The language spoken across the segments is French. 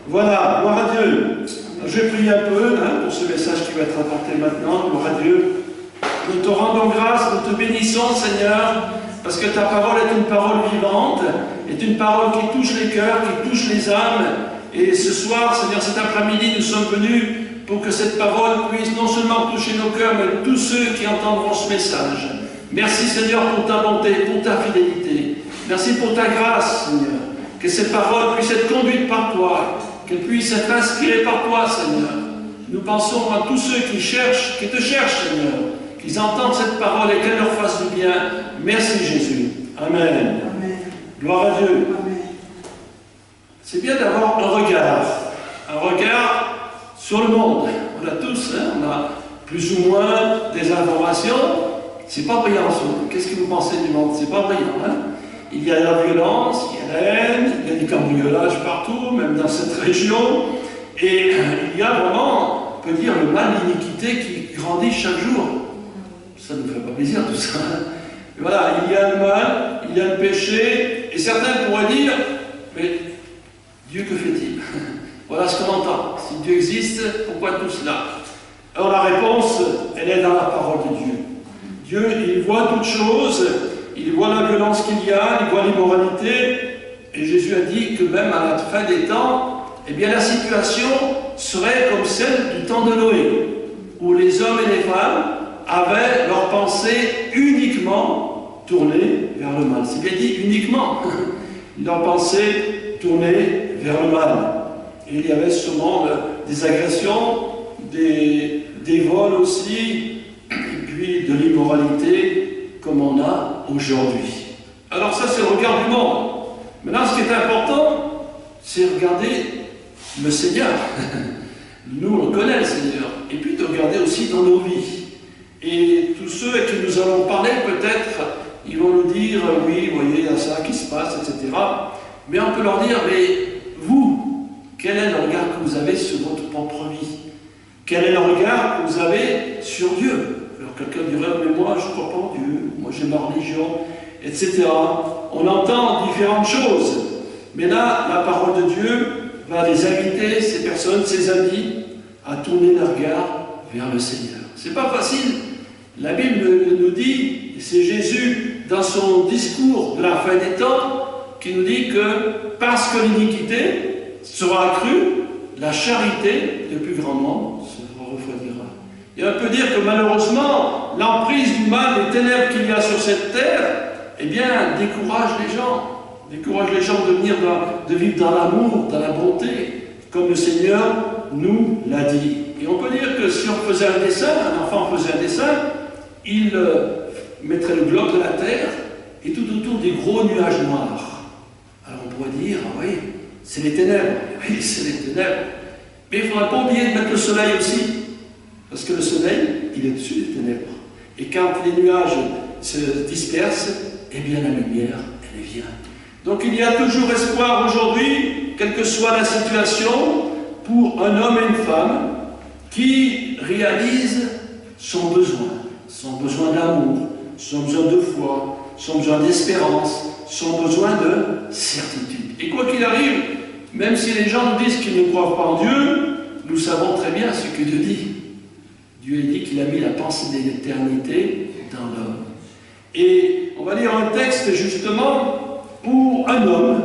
Voilà, gloire à Dieu. Je vais prier un peu pour ce message qui va être apporté maintenant. Gloire à Dieu. Nous te rendons grâce, nous te bénissons, Seigneur, parce que ta parole est une parole vivante, est une parole qui touche les cœurs, qui touche les âmes. Et ce soir, Seigneur, cet après-midi, nous sommes venus pour que cette parole puisse non seulement toucher nos cœurs, mais tous ceux qui entendront ce message. Merci, Seigneur, pour ta bonté, pour ta fidélité. Merci pour ta grâce, Seigneur. Que cette parole puisse être conduite par toi, qu'elle puisse être inspirée par toi, Seigneur. Nous pensons à tous ceux qui te cherchent, Seigneur, qu'ils entendent cette parole et qu'elle leur fasse du bien. Merci, Jésus. Amen. Amen. Gloire à Dieu. Amen. C'est bien d'avoir un regard sur le monde. On a tous, on a plus ou moins des informations. C'est pas brillant. Qu'est-ce que vous pensez du monde? C'est pas brillant, Il y a la violence, il y a la haine, il y a des cambriolages partout, même dans cette région. Et il y a vraiment, on peut dire, le mal, l'iniquité qui grandit chaque jour. Ça ne nous fait pas plaisir tout ça. Et voilà, il y a le mal, il y a le péché, et certains pourraient dire, mais Dieu, que fait-il? Voilà ce qu'on entend. Si Dieu existe, pourquoi tout cela? Alors la réponse, elle est dans la parole de Dieu. Dieu, il voit toutes choses. Il voit la violence qu'il y a, il voit l'immoralité, et Jésus a dit que même à la fin des temps, eh bien la situation serait comme celle du temps de Noé, où les hommes et les femmes avaient leurs pensées uniquement tournées vers le mal. C'est bien dit uniquement. Leurs pensées tournées vers le mal. Et il y avait sûrement des agressions, des vols aussi, et puis de l'immoralité, comme on a aujourd'hui. Alors ça, c'est le regard du monde. Maintenant, ce qui est important, c'est regarder le Seigneur. Nous, on connaît le Seigneur. Et puis de regarder aussi dans nos vies. Et tous ceux à qui nous allons parler, peut-être, ils vont nous dire, oui, vous voyez, il y a ça qui se passe, etc. Mais on peut leur dire, mais vous, quel est le regard que vous avez sur votre propre vie? Quel est le regard que vous avez sur Dieu? Alors quelqu'un dirait, mais moi je ne crois pas en Dieu, moi j'ai ma religion, etc. On entend différentes choses. Mais là, la parole de Dieu va les inviter, ces personnes, ces amis, à tourner leur regard vers le Seigneur. C'est pas facile. La Bible nous dit, et c'est Jésus dans son discours de la fin des temps, qui nous dit que parce que l'iniquité sera accrue, la charité du plus grand nombre se refroidira. Et on peut dire que malheureusement, l'emprise du mal, les ténèbres qu'il y a sur cette terre, eh bien, décourage les gens. Décourage les gens de vivre dans l'amour, dans la bonté, comme le Seigneur nous l'a dit. Et on peut dire que si on faisait un dessin, un enfant faisait un dessin, il mettrait le globe de la terre et tout autour des gros nuages noirs. Alors on pourrait dire, ah oui, c'est les ténèbres. Oui, c'est les ténèbres. Mais il ne faudra pas oublier de mettre le soleil aussi. Parce que le soleil, il est dessus des ténèbres. Et quand les nuages se dispersent, eh bien la lumière, elle vient. Donc il y a toujours espoir aujourd'hui, quelle que soit la situation, pour un homme et une femme qui réalise son besoin d'amour, son besoin de foi, son besoin d'espérance, son besoin de certitude. Et quoi qu'il arrive, même si les gens nous disent qu'ils ne croient pas en Dieu, nous savons très bien ce que Dieu dit. Dieu dit qu'il a mis la pensée de l'éternité dans l'homme. Et on va lire un texte justement pour un homme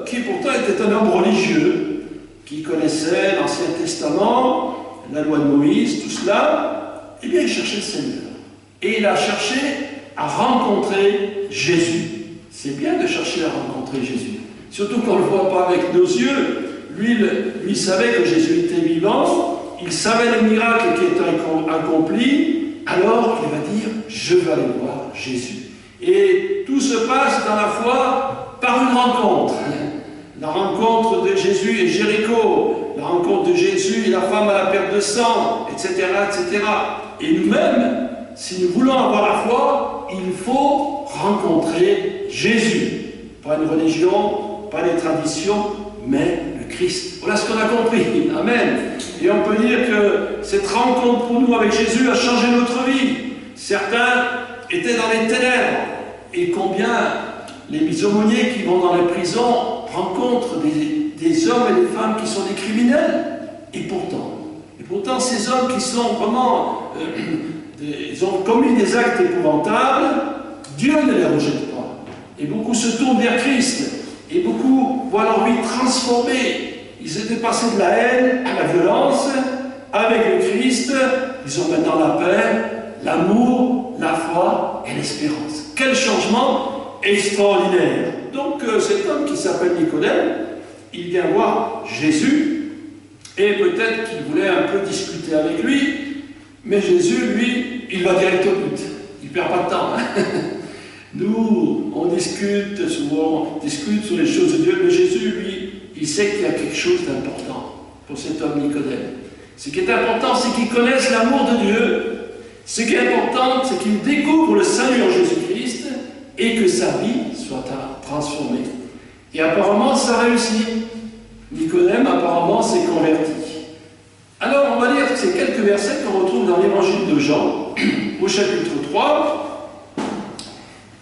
qui pourtant était un homme religieux, qui connaissait l'Ancien Testament, la loi de Moïse, tout cela. Eh bien, il cherchait le Seigneur. Et il a cherché à rencontrer Jésus. C'est bien de chercher à rencontrer Jésus. Surtout qu'on ne le voit pas avec nos yeux. Lui savait que Jésus était vivant. Il savait les miracles qui étaient accomplis, alors il va dire, je vais aller voir Jésus. Et tout se passe dans la foi par une rencontre. La rencontre de Jésus et Jéricho, la rencontre de Jésus et la femme à la perte de sang, etc., etc. Et nous-mêmes, si nous voulons avoir la foi, il faut rencontrer Jésus. Pas une religion, pas des traditions, mais le Christ. Voilà ce qu'on a compris. Amen. Et on peut dire que cette rencontre pour nous avec Jésus a changé notre vie. Certains étaient dans les ténèbres. Et combien les aumôniers qui vont dans les prisons rencontrent des hommes hommes et des femmes qui sont des criminels. Et pourtant ces hommes qui sont vraiment, ils ont commis des actes épouvantables, Dieu ne les rejette pas. Et beaucoup se tournent vers Christ. Et beaucoup voient leur vie transformée. Ils étaient passés de la haine à la violence. Avec le Christ, ils ont maintenant la paix, l'amour, la foi et l'espérance. Quel changement extraordinaire! Donc cet homme qui s'appelle Nicodème, il vient voir Jésus. Et peut-être qu'il voulait un peu discuter avec lui, mais Jésus, lui, il va direct au but. Il ne perd pas de temps. Hein. Nous, on discute souvent, on discute sur les choses de Dieu, mais Jésus, lui, il sait qu'il y a quelque chose d'important pour cet homme Nicodème. Ce qui est important, c'est qu'il connaisse l'amour de Dieu. Ce qui est important, c'est qu'il découvre le salut en Jésus-Christ et que sa vie soit transformée. Et apparemment, ça réussit. Nicodème, apparemment, s'est converti. Alors, on va lire ces quelques versets qu'on retrouve dans l'évangile de Jean, au chapitre 3,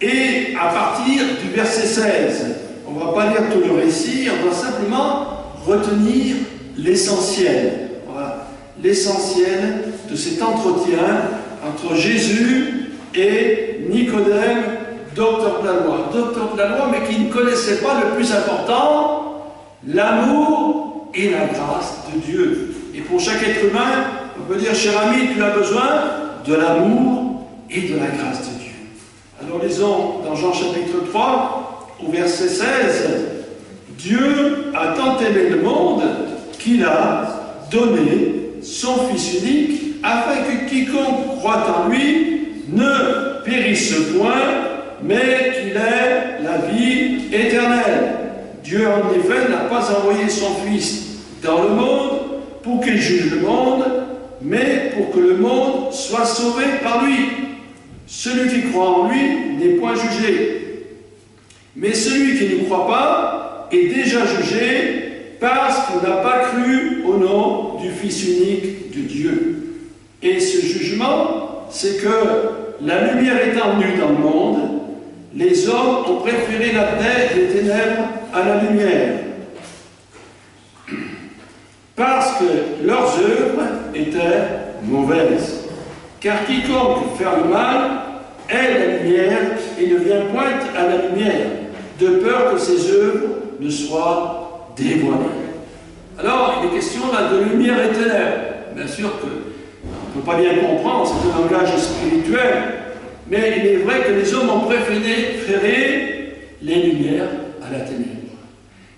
et à partir du verset 16. On ne va pas lire tout le récit, on va simplement retenir l'essentiel. Voilà, l'essentiel de cet entretien entre Jésus et Nicodème, docteur de la loi. Docteur de la loi, mais qui ne connaissait pas le plus important, l'amour et la grâce de Dieu. Et pour chaque être humain, on peut dire, cher ami, tu as besoin de l'amour et de la grâce de Dieu. Alors lisons dans Jean chapitre 3, au verset 16, Dieu a tant aimé le monde qu'il a donné son Fils unique, afin que quiconque croit en lui ne périsse point, mais qu'il ait la vie éternelle. Dieu, en effet, n'a pas envoyé son Fils dans le monde pour qu'il juge le monde, mais pour que le monde soit sauvé par lui. Celui qui croit en lui n'est point jugé. Mais celui qui ne croit pas est déjà jugé parce qu'il n'a pas cru au nom du Fils unique de Dieu. Et ce jugement, c'est que la lumière étant venue dans le monde, les hommes ont préféré les ténèbres à la lumière, parce que leurs œuvres étaient mauvaises. Car quiconque fait le mal est la lumière et ne vient point à la lumière, de peur que ses œuvres ne soient dévoilées. Alors, il est question là de lumière et ténèbres. Bien sûr qu'on ne peut pas bien comprendre, c'est un langage spirituel, mais il est vrai que les hommes ont préféré les lumières à la ténèbre.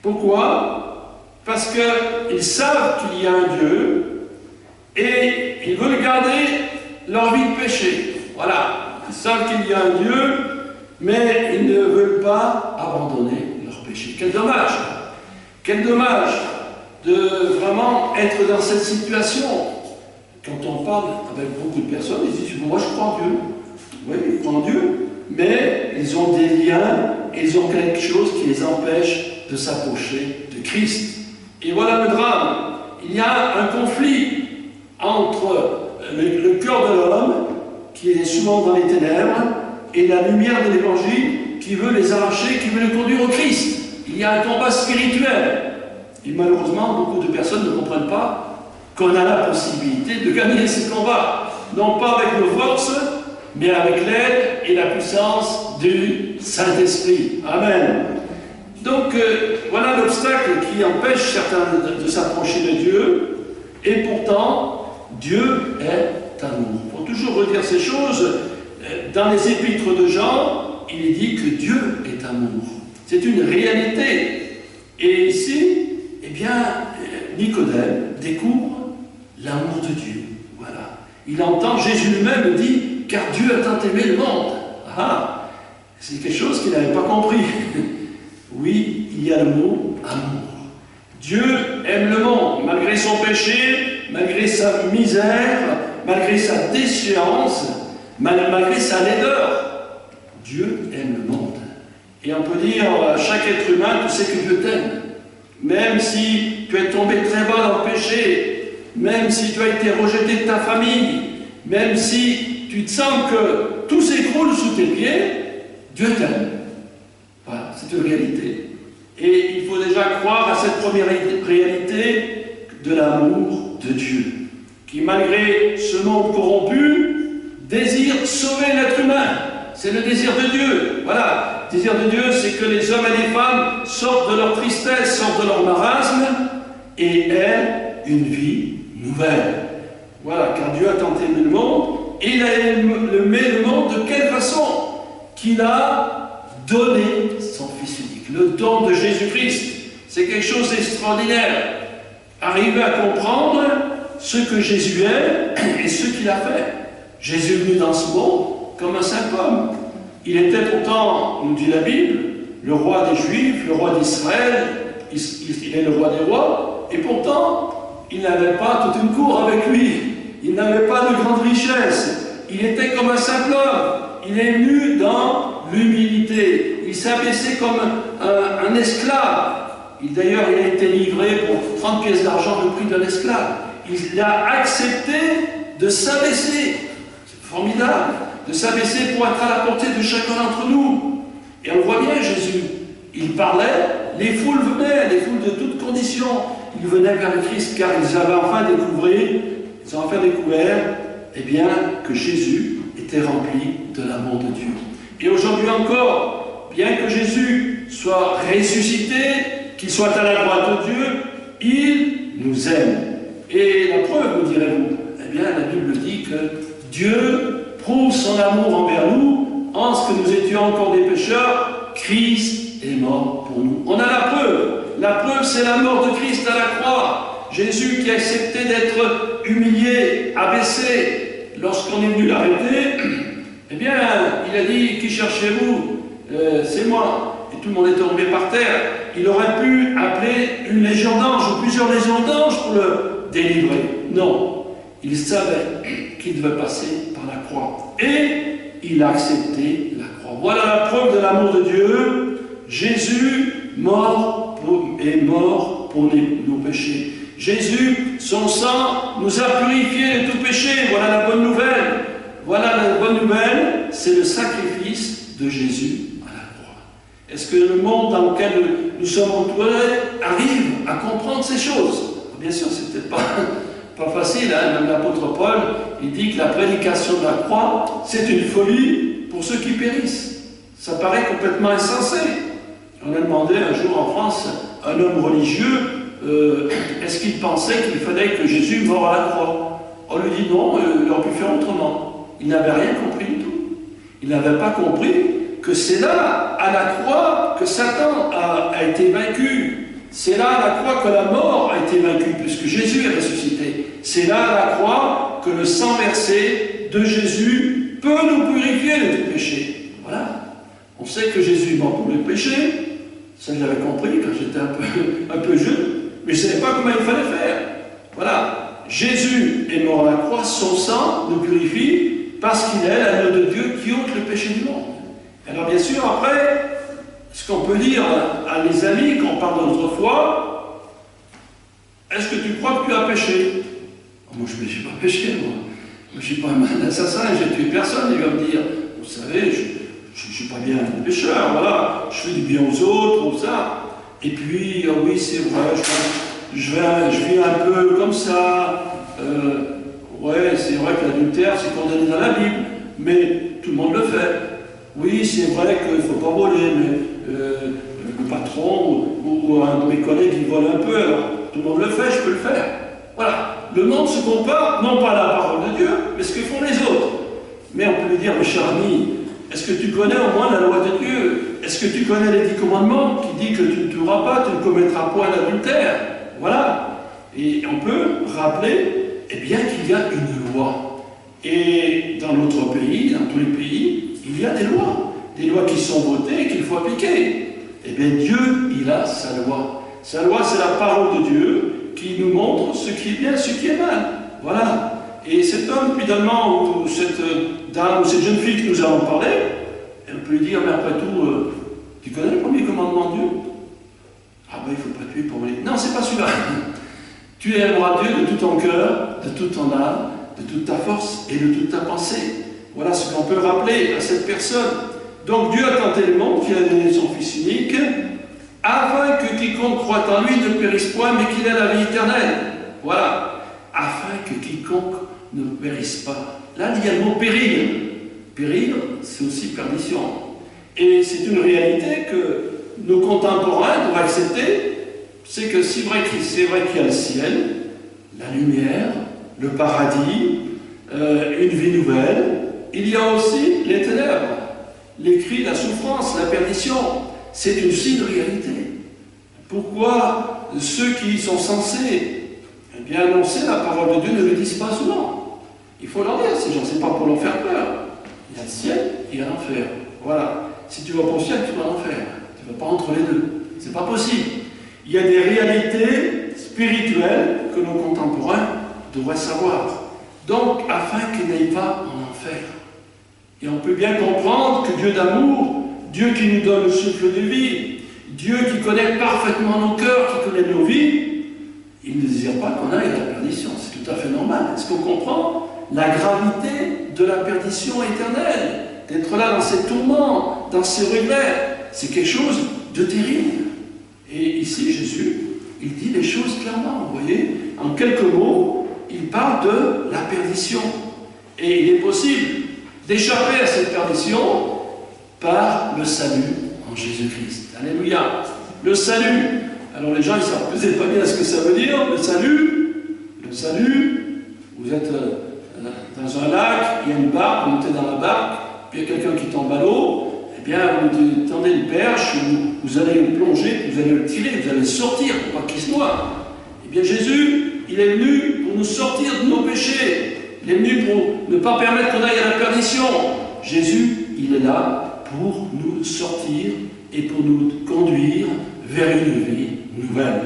Pourquoi? Parce qu'ils savent qu'il y a un Dieu et ils veulent garder leur vie de péché. Voilà, ils savent qu'il y a un Dieu, mais ils ne veulent pas abandonner leur péché. Quel dommage! Quel dommage de vraiment être dans cette situation. Quand on parle avec beaucoup de personnes, ils disent « moi je crois en Dieu ». Oui, ils croient en Dieu, mais ils ont des liens, et ils ont quelque chose qui les empêche de s'approcher de Christ. Et voilà le drame. Il y a un conflit entre le cœur de l'homme, qui est souvent dans les ténèbres, et la lumière de l'Évangile qui veut les arracher, qui veut les conduire au Christ. Il y a un combat spirituel. Et malheureusement, beaucoup de personnes ne comprennent pas qu'on a la possibilité de gagner ce combat. Non pas avec nos forces, mais avec l'aide et la puissance du Saint-Esprit. Amen. Donc, voilà l'obstacle qui empêche certains de s'approcher de Dieu. Et pourtant, Dieu est amour. Il faut toujours redire ces choses. Dans les épîtres de Jean, il est dit que Dieu est amour. C'est une réalité. Et ici, eh bien, Nicodème découvre l'amour de Dieu. Voilà. Il entend, Jésus lui-même dit, car Dieu a tant aimé le monde. Ah, c'est quelque chose qu'il n'avait pas compris. Oui, il y a le mot amour. Dieu aime le monde, malgré son péché, malgré sa misère, malgré sa déchéance, malgré sa laideur. Dieu aime le monde. Et on peut dire à chaque être humain, tu sais que Dieu t'aime. Même si tu es tombé très bas dans le péché, même si tu as été rejeté de ta famille, même si tu te sens que tout s'écroule sous tes pieds, Dieu t'aime. Voilà, c'est une réalité. Et il faut déjà croire à cette première réalité de l'amour de Dieu, qui malgré ce monde corrompu, désire sauver l'être humain. C'est le désir de Dieu. Voilà, le désir de Dieu, c'est que les hommes et les femmes sortent de leur tristesse, sortent de leur marasme, et aient une vie nouvelle. Voilà, car Dieu a tant aimé le monde, et il a aimé le monde de quelle façon? Qu'il a donné son Fils unique. Le don de Jésus-Christ, c'est quelque chose d'extraordinaire. Arriver à comprendre ce que Jésus est et ce qu'il a fait. Jésus est venu dans ce monde comme un simple homme. Il était pourtant, nous dit la Bible, le roi des Juifs, le roi d'Israël, il est le roi des rois, et pourtant, il n'avait pas toute une cour avec lui. Il n'avait pas de grande richesse. Il était comme un simple homme. Il est venu dans l'humilité. Il s'est abaissé comme un esclave. D'ailleurs, il a été livré pour 30 pièces d'argent le prix d'un esclave. Il a accepté de s'abaisser. C'est formidable. De s'abaisser pour être à la portée de chacun d'entre nous. Et on le voit bien, Jésus. Il parlait, les foules venaient, les foules de toutes conditions. Ils venaient vers le Christ car ils avaient enfin découvert eh bien, que Jésus était rempli de l'amour de Dieu. Et aujourd'hui encore, bien que Jésus soit ressuscité, qu'il soit à la droite de Dieu, il nous aime. Et la preuve, me direz-vous, eh bien, la Bible dit que Dieu prouve son amour envers nous en ce que nous étions encore des pécheurs, Christ est mort pour nous. On a la preuve. La preuve, c'est la mort de Christ à la croix. Jésus qui a accepté d'être humilié, abaissé, lorsqu'on est venu l'arrêter, eh bien, il a dit, qui cherchez-vous? C'est moi. Et tout le monde est tombé par terre. Il aurait pu appeler une légion d'anges ou plusieurs légions d'anges pour le délivrer. Non. Il savait qu'il devait passer par la croix. Et il a accepté la croix. Voilà la preuve de l'amour de Dieu. Jésus est mort pour nos péchés. Jésus, son sang, nous a purifiés de tout péché. Voilà la bonne nouvelle. Voilà la bonne nouvelle, c'est le sacrifice de Jésus à la croix. Est-ce que le monde dans lequel nous sommes entourés arrive à comprendre ces choses? Bien sûr, c'est peut-être pas facile, hein? Même l'apôtre Paul, il dit que la prédication de la croix, c'est une folie pour ceux qui périssent. Ça paraît complètement insensé. On a demandé un jour en France à un homme religieux, est-ce qu'il pensait qu'il fallait que Jésus meure à la croix? On lui dit non, il aurait pu faire autrement. Il n'avait rien compris du tout. Il n'avait pas compris que c'est là, à la croix, que Satan a été vaincu. C'est là, à la croix, que la mort a été vaincue, puisque Jésus est ressuscité. C'est là, à la croix, que le sang versé de Jésus peut nous purifier de tout péché. Voilà. On sait que Jésus est mort pour le péché. Ça, je l'avais compris quand j'étais un peu jeune. Mais je ne savais pas comment il fallait faire. Voilà. Jésus est mort à la croix, son sang nous purifie, parce qu'il est l'agneau de Dieu qui ôte le péché du monde. Alors bien sûr, après, ce qu'on peut dire à les amis quand on parle de notre foi, est-ce que tu crois que tu as péché? Moi, je n'ai pas péché, moi. Je ne suis pas un assassin, j'ai tué personne. Il va me dire, vous savez, je ne suis pas bien un pécheur, voilà, je fais du bien aux autres, tout ça. Et puis, oh oui, c'est vrai, je vis un peu comme ça. Ouais, c'est vrai que l'adultère, c'est condamné dans la Bible, mais tout le monde le fait. Oui, c'est vrai qu'il ne faut pas voler, mais le patron ou un de mes collègues, il vole un peu, alors tout le monde le fait, je peux le faire. Voilà. Le monde se compare, non pas à la parole de Dieu, mais ce que font les autres. Mais on peut lui dire, mes chers amis, est-ce que tu connais au moins la loi de Dieu? Est-ce que tu connais les 10 commandements qui dit que tu ne tueras pas, tu ne commettras point d'adultère? Voilà. Et on peut rappeler eh bien qu'il y a une loi. Et dans notre pays, dans tous les pays, il y a des lois qui sont votées et qu'il faut appliquer. Eh bien Dieu, il a sa loi. Sa loi, c'est la parole de Dieu qui nous montre ce qui est bien, ce qui est mal. Voilà. Et cet homme, finalement, ou cette dame, ou cette jeune fille que nous avons parlé, elle peut lui dire, mais après tout, tu connais le premier commandement de Dieu? Ah ben, il ne faut pas tuer pour voler. Non, c'est pas celui-là. Tu aimeras Dieu de tout ton cœur, de toute ton âme, de toute ta force et de toute ta pensée. Voilà ce qu'on peut rappeler à cette personne. Donc Dieu a tant aimé le monde qu'il a donné son Fils unique, afin que quiconque croit en lui ne périsse point, mais qu'il ait la vie éternelle. Voilà. Afin que quiconque ne périsse pas. Là, il y a le mot péril. Péril, c'est aussi perdition. Et c'est une réalité que nos contemporains doivent accepter. C'est que c'est vrai qu'il y a le ciel, la lumière, le paradis, une vie nouvelle. Il y a aussi les ténèbres, les cris, la souffrance, la perdition. C'est aussi une réalité. Pourquoi ceux qui sont censés bien annoncer la parole de Dieu ne le disent pas souvent? Il faut leur dire, ces gens, c'est pas pour leur faire peur. Il y a le ciel, il y a l'enfer. Voilà. Si tu vas pas au ciel, tu vas à l'enfer. Tu ne vas pas entre les deux. C'est pas possible. Il y a des réalités spirituelles que nos contemporains devraient savoir. Donc, afin qu'ils n'aillent pas en enfer. Et on peut bien comprendre que Dieu d'amour, Dieu qui nous donne le souffle de vie, Dieu qui connaît parfaitement nos cœurs, qui connaît nos vies, il ne désire pas qu'on aille à la perdition. C'est tout à fait normal. Est-ce qu'on comprend la gravité de la perdition éternelle? D'être là dans ces tourments, dans ces regrets, c'est quelque chose de terrible. Et ici, Jésus, il dit les choses clairement. Vous voyez, en quelques mots, il parle de la perdition. Et il est possible d'échapper à cette perdition par le salut en Jésus-Christ. Alléluia. Le salut. Alors les gens, ils ne savent peut-être pas bien ce que ça veut dire. Le salut, vous êtes dans un lac, il y a une barque, vous montez dans la barque, puis il y a quelqu'un qui tombe à l'eau, eh bien vous tendez une perche, vous allez le plonger, vous allez le tirer, vous allez le sortir pour pas qu'il se noie. Eh bien Jésus, il est venu pour nous sortir de nos péchés. Il est venu pour ne pas permettre qu'on aille à la perdition. Jésus, il est là pour nous sortir et pour nous conduire vers une vie nouvelle.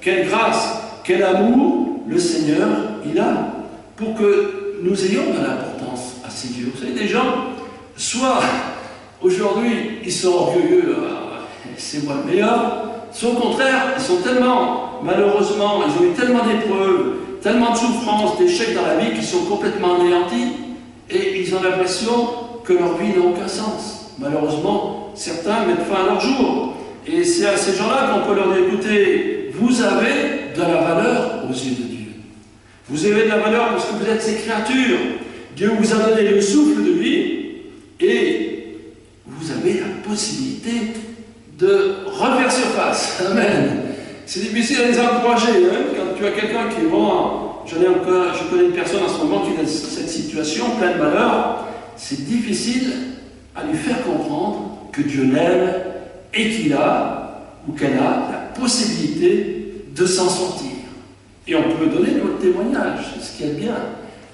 Quelle grâce, quel amour le Seigneur, il a pour que nous ayons de l'importance à ses yeux. Vous savez, des gens, soit aujourd'hui, ils sont orgueilleux, c'est moi le meilleur, soit au contraire, ils sont tellement, malheureusement, ils ont eu tellement d'épreuves, tellement de souffrances, d'échecs dans la vie, qu'ils sont complètement anéantis et ils ont l'impression que leur vie n'a aucun sens. Malheureusement, certains mettent fin à leur jour. Et c'est à ces gens-là qu'on peut leur dire, écoutez, vous avez de la valeur aux yeux de Dieu. Vous avez de la valeur parce que vous êtes ses créatures. Dieu vous a donné le souffle de vie et vous avez la possibilité de refaire surface. Amen. C'est difficile à les encourager. Hein, quand tu as quelqu'un qui est vraiment... Je connais une personne en ce moment qui est dans cette situation, pleine de malheur. C'est difficile à lui faire comprendre que Dieu l'aime et qu'il a, ou qu'elle a, la possibilité de s'en sortir. Et on peut donner notre témoignage, c'est ce qui est bien.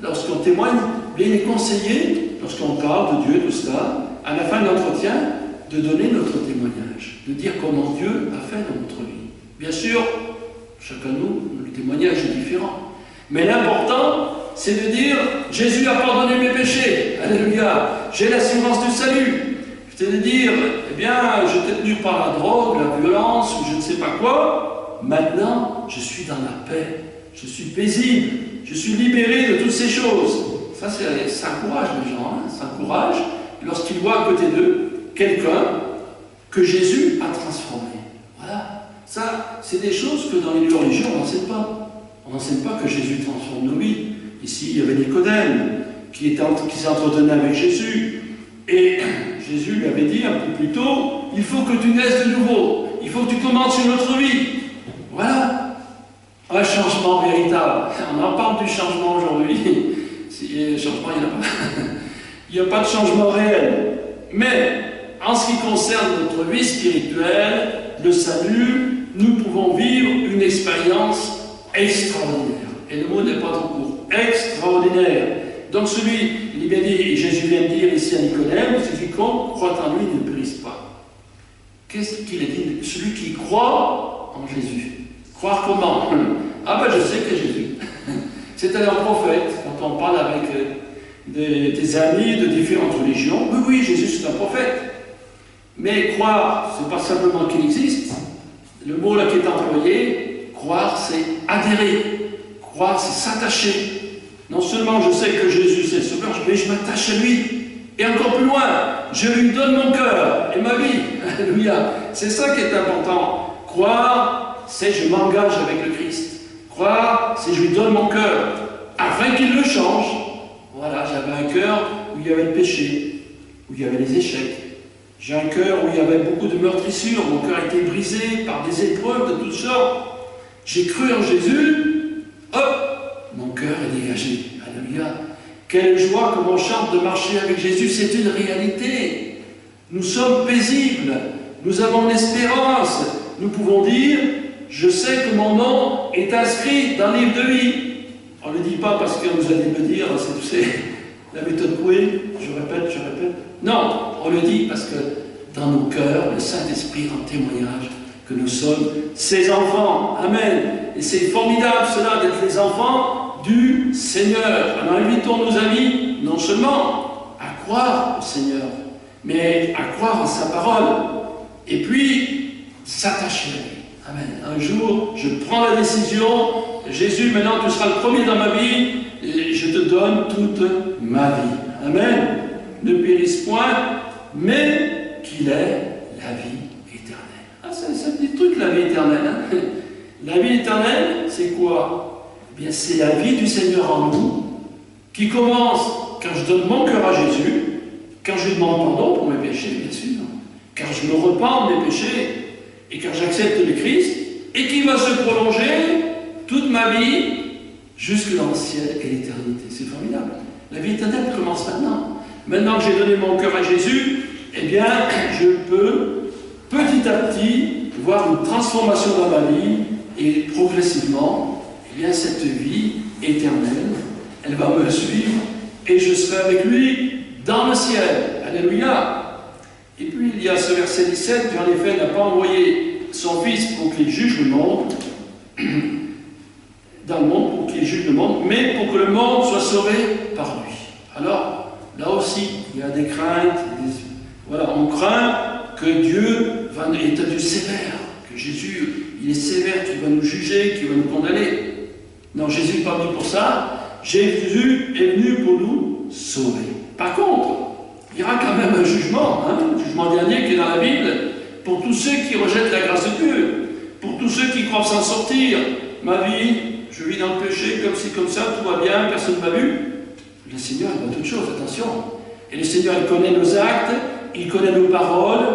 Lorsqu'on témoigne, bien il est conseillé, lorsqu'on parle de Dieu, tout cela, à la fin de l'entretien, de donner notre témoignage, de dire comment Dieu a fait dans notre vie. Bien sûr, chacun de nous, le témoignage est différent. Mais l'important, c'est de dire, Jésus a pardonné mes péchés, alléluia, j'ai l'assurance du salut. C'est de dire, eh bien, j'étais tenu par la drogue, la violence, ou je ne sais pas quoi, maintenant, je suis dans la paix, je suis paisible, je suis libéré de toutes ces choses. Ça encourage les gens, hein, ça encourage lorsqu'ils voient à côté d'eux quelqu'un que Jésus a transformé. Voilà. Ça, c'est des choses que dans les lieux religieux, on n'enseigne pas. On n'enseigne pas que Jésus transforme nos vies. Ici, il y avait Nicodème qui s'entretenait avec Jésus. Et Jésus lui avait dit un peu plus tôt, il faut que tu naisses de nouveau, il faut que tu commences une autre vie. Voilà, un changement véritable. On en parle du changement aujourd'hui. Changement, il n'y en a pas. Il n'y a pas de changement réel. Mais en ce qui concerne notre vie spirituelle, le salut, nous pouvons vivre une expérience extraordinaire. Et le mot n'est pas trop court. Extraordinaire. Donc il est bien dit, Jésus vient de dire ici à Nicodème, celui qui croit en lui ne périsse pas. Qu'est-ce qu'il a dit? Celui qui croit en Jésus. Croire comment? Ah ben je sais que Jésus. C'est un prophète, quand on parle avec des amis de différentes religions, oui, Jésus c'est un prophète. Mais croire, c'est pas simplement qu'il existe. Le mot là qui est employé, croire c'est adhérer. Croire c'est s'attacher. Non seulement je sais que Jésus c'est le Sauveur, mais je m'attache à lui. Et encore plus loin, je lui donne mon cœur et ma vie. Alléluia. C'est ça qui est important. Croire, c'est je m'engage avec le Christ. Croire, c'est je lui donne mon cœur, afin qu'il le change. Voilà, j'avais un cœur où il y avait le péché, où il y avait les échecs. J'ai un cœur où il y avait beaucoup de meurtrissures, mon cœur a été brisé par des épreuves de toutes sortes. J'ai cru en Jésus, hop, mon cœur est dégagé. Alléluia. Quelle joie que l'on chante de marcher avec Jésus, c'est une réalité. Nous sommes paisibles, nous avons l'espérance. Nous pouvons dire, je sais que mon nom est inscrit dans le livre de vie. On ne le dit pas parce que vous allez me dire, c'est la méthode Coué, je répète. Non, on le dit parce que dans nos cœurs, le Saint-Esprit rend témoignage que nous sommes ses enfants. Amen. Et c'est formidable cela d'être les enfants du Seigneur. Alors invitons nos amis non seulement à croire au Seigneur, mais à croire en sa parole. Et puis, s'attacher à lui. Amen. Un jour, je prends la décision, Jésus, maintenant tu seras le premier dans ma vie, et je te donne toute ma vie. Amen. Ne périsse point, mais qu'il ait la vie éternelle. Ah, c'est un petit truc, la vie éternelle. Hein. La vie éternelle, c'est quoi? Eh bien, c'est la vie du Seigneur en nous, qui commence quand je donne mon cœur à Jésus, quand je lui demande pardon pour mes péchés, bien sûr, quand je me repens de mes péchés, et quand j'accepte le Christ, et qui va se prolonger toute ma vie jusque dans le ciel et l'éternité. C'est formidable. La vie éternelle commence maintenant. Maintenant que j'ai donné mon cœur à Jésus, eh bien, je peux petit à petit voir une transformation dans ma vie, et progressivement, eh bien, cette vie éternelle, elle va me suivre, et je serai avec lui dans le ciel. Alléluia. Et puis il y a ce verset 17, Dieu en effet n'a pas envoyé son Fils pour qu'il juge le monde, dans le monde, pour qu'il juge le monde, mais pour que le monde soit sauvé par lui. Alors, là aussi, il y a des craintes, voilà, on craint que Dieu est un Dieu sévère, que Jésus, il est sévère, qui va nous juger, qui va nous condamner. Non, Jésus n'est pas venu pour ça, Jésus est venu pour nous sauver. Par contre, il y aura quand même un jugement, le jugement dernier qui est dans la Bible, pour tous ceux qui rejettent la grâce de Dieu, pour tous ceux qui croient s'en sortir. Ma vie, je vis dans le péché, comme ci, comme ça, tout va bien, personne ne m'a vu. Le Seigneur, il voit toutes choses, attention. Et le Seigneur, il connaît nos actes, il connaît nos paroles,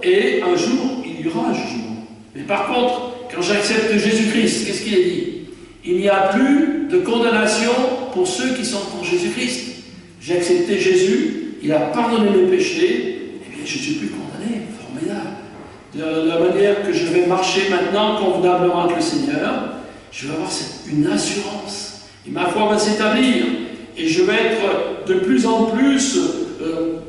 et un jour, il y aura un jugement. Mais par contre, quand j'accepte Jésus-Christ, qu'est-ce qu'il est dit? Il n'y a plus de condamnation pour ceux qui sont pour Jésus-Christ. J'ai accepté Jésus, il a pardonné mes péchés, et bien je ne suis plus condamné, formidable. De la manière que je vais marcher maintenant convenablement avec le Seigneur, je vais avoir une assurance, et ma foi va s'établir, et je vais être de plus en plus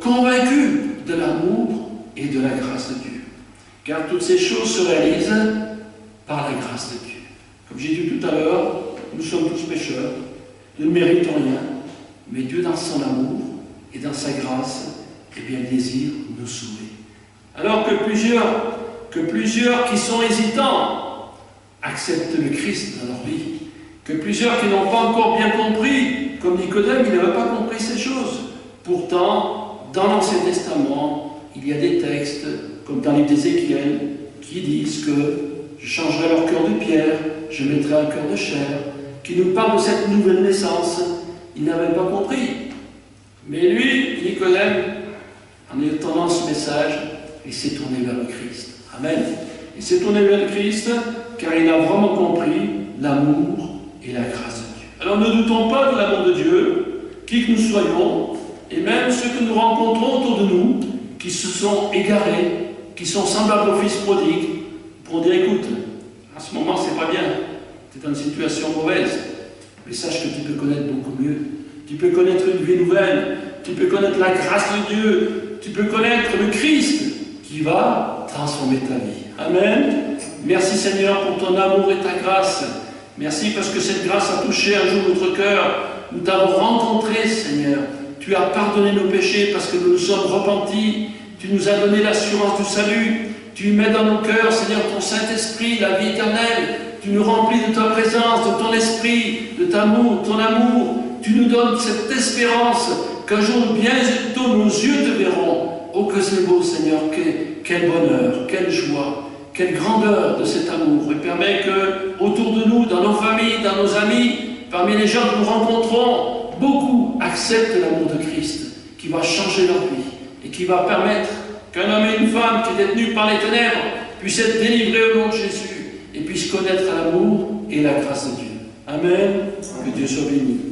convaincu de l'amour et de la grâce de Dieu. Car toutes ces choses se réalisent par la grâce de Dieu. Comme j'ai dit tout à l'heure, nous sommes tous pécheurs, nous ne méritons rien, mais Dieu dans son amour et dans sa grâce, eh bien, il désire nous sauver. Alors que plusieurs qui sont hésitants acceptent le Christ dans leur vie, que plusieurs qui n'ont pas encore bien compris, comme Nicodème, il n'avait pas compris ces choses. Pourtant, dans l'Ancien Testament, il y a des textes, comme dans le livre d'Ézéchiel, qui disent que je changerai leur cœur de pierre, je mettrai un cœur de chair, qui nous parlent de cette nouvelle naissance. Il n'avait pas compris. Mais lui, Nicodème, en entendant ce message, il s'est tourné vers le Christ. Amen. Il s'est tourné vers le Christ car il a vraiment compris l'amour et la grâce de Dieu. Alors ne doutons pas de l'amour de Dieu, qui que nous soyons, et même ceux que nous rencontrons autour de nous, qui se sont égarés, qui sont semblables au fils prodigue, pour dire écoute, à ce moment c'est pas bien, tu es dans une situation mauvaise, mais sache que tu peux connaître beaucoup mieux. Tu peux connaître une vie nouvelle, tu peux connaître la grâce de Dieu, tu peux connaître le Christ qui va transformer ta vie. Amen. Merci Seigneur pour ton amour et ta grâce. Merci parce que cette grâce a touché un jour notre cœur. Nous t'avons rencontré Seigneur. Tu as pardonné nos péchés parce que nous nous sommes repentis. Tu nous as donné l'assurance du salut. Tu mets dans nos cœurs Seigneur ton Saint-Esprit, la vie éternelle. Tu nous remplis de ta présence, de ton esprit, de ton amour. Tu nous donnes cette espérance qu'un jour bientôt nos yeux te verront. Oh que c'est beau Seigneur, quel bonheur, quelle joie, Quelle grandeur de cet amour. Il permet que, autour de nous, dans nos familles, dans nos amis, parmi les gens que nous rencontrons, beaucoup acceptent l'amour de Christ, qui va changer leur vie et qui va permettre qu'un homme et une femme qui est détenu par les ténèbres puissent être délivrés au nom de Jésus et puissent connaître l'amour et la grâce de Dieu. Amen. Que Dieu soit béni.